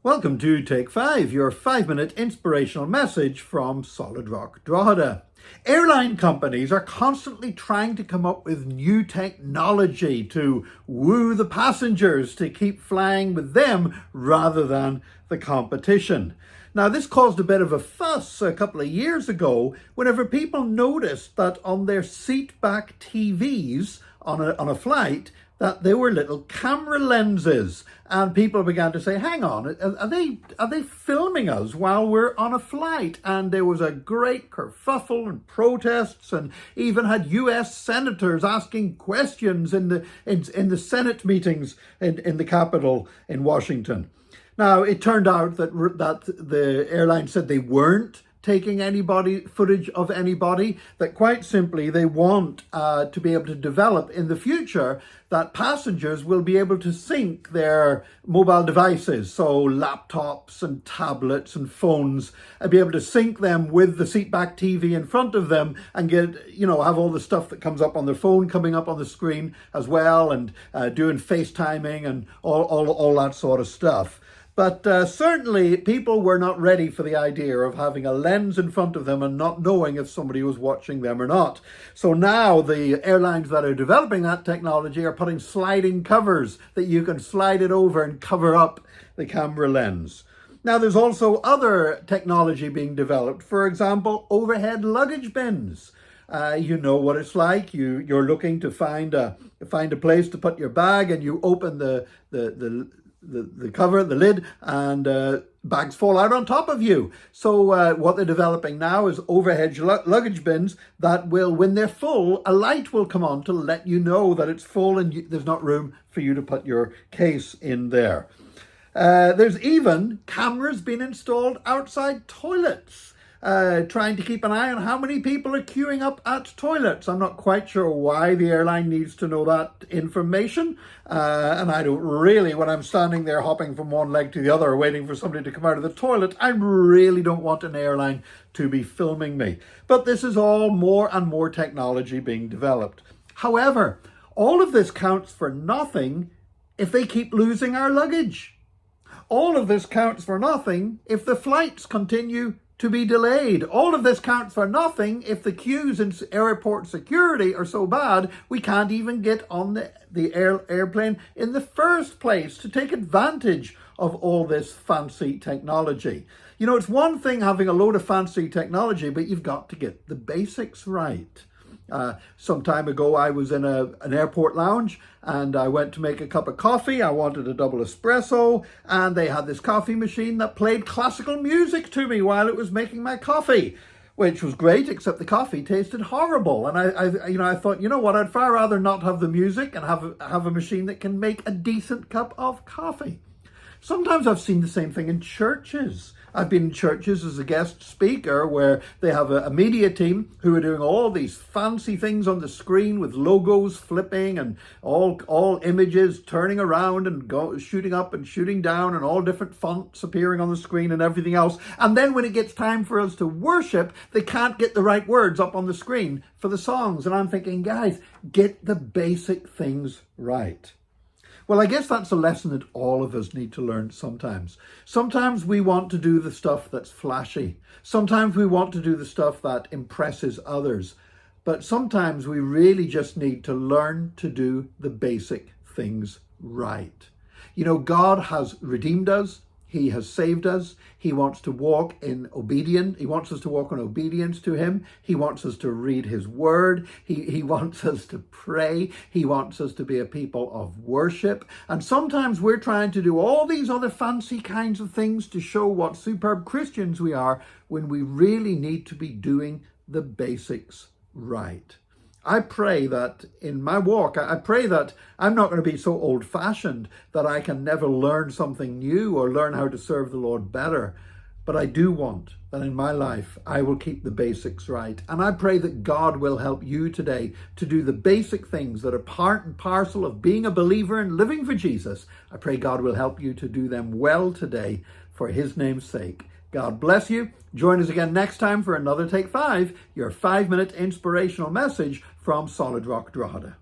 Welcome to Take 5, your 5-minute inspirational message from Solid Rock Drogheda. Airline companies are constantly trying to come up with new technology to woo the passengers to keep flying with them rather than the competition. Now, this caused a bit of a fuss a couple of years ago whenever people noticed that on their seatback TVs on a flight, that there were little camera lenses, and people began to say, hang on, are they filming us while we're on a flight? And there was a great kerfuffle and protests, and even had US senators asking questions in the Senate meetings in the Capitol in Washington. Now, it turned out that the airline said they weren't taking footage of anybody, that quite simply they want to be able to develop in the future that passengers will be able to sync their mobile devices, so laptops and tablets and phones, and be able to sync them with the seatback TV in front of them and have all the stuff that comes up on their phone coming up on the screen as well, and doing FaceTiming and all that sort of stuff. But certainly people were not ready for the idea of having a lens in front of them and not knowing if somebody was watching them or not. So now the airlines that are developing that technology are putting sliding covers that you can slide it over and cover up the camera lens. Now, there's also other technology being developed. For example, overhead luggage bins. You know what it's like. You're looking to find a place to put your bag, and you open the cover, the lid, and bags fall out on top of you. So what they're developing now is overhead luggage bins that will, when they're full, a light will come on to let you know that it's full and there's not room for you to put your case in there. There's even cameras being installed outside toilets, trying to keep an eye on how many people are queuing up at toilets. I'm not quite sure why the airline needs to know that information. And I don't really, when I'm standing there hopping from one leg to the other, waiting for somebody to come out of the toilet, I really don't want an airline to be filming me. But this is all more and more technology being developed. However, all of this counts for nothing if they keep losing our luggage. All of this counts for nothing if the flights continue to be delayed. All of this counts for nothing if the queues in airport security are so bad we can't even get on the airplane in the first place to take advantage of all this fancy technology. You know, it's one thing having a load of fancy technology, but you've got to get the basics right. Some time ago, I was in an airport lounge, and I went to make a cup of coffee. I wanted a double espresso, and they had this coffee machine that played classical music to me while it was making my coffee, which was great, except the coffee tasted horrible. And I thought, you know what, I'd far rather not have the music and have a machine that can make a decent cup of coffee. Sometimes I've seen the same thing in churches. I've been in churches as a guest speaker where they have a media team who are doing all these fancy things on the screen with logos flipping and all images turning around and shooting up and shooting down and all different fonts appearing on the screen and everything else. And then when it gets time for us to worship, they can't get the right words up on the screen for the songs. And I'm thinking, guys, get the basic things right. Well, I guess that's a lesson that all of us need to learn sometimes. Sometimes we want to do the stuff that's flashy. Sometimes we want to do the stuff that impresses others. But sometimes we really just need to learn to do the basic things right. You know, God has redeemed us. He has saved us. He wants to walk in obedience. He wants us to walk in obedience to him. He wants us to read his word. He wants us to pray. He wants us to be a people of worship. And sometimes we're trying to do all these other fancy kinds of things to show what superb Christians we are when we really need to be doing the basics right. I pray that in my walk, I pray that I'm not going to be so old-fashioned that I can never learn something new or learn how to serve the Lord better. But I do want that in my life, I will keep the basics right. And I pray that God will help you today to do the basic things that are part and parcel of being a believer and living for Jesus. I pray God will help you to do them well today for his name's sake. God bless you. Join us again next time for another Take 5, your 5-minute inspirational message from Solid Rock Drogheda.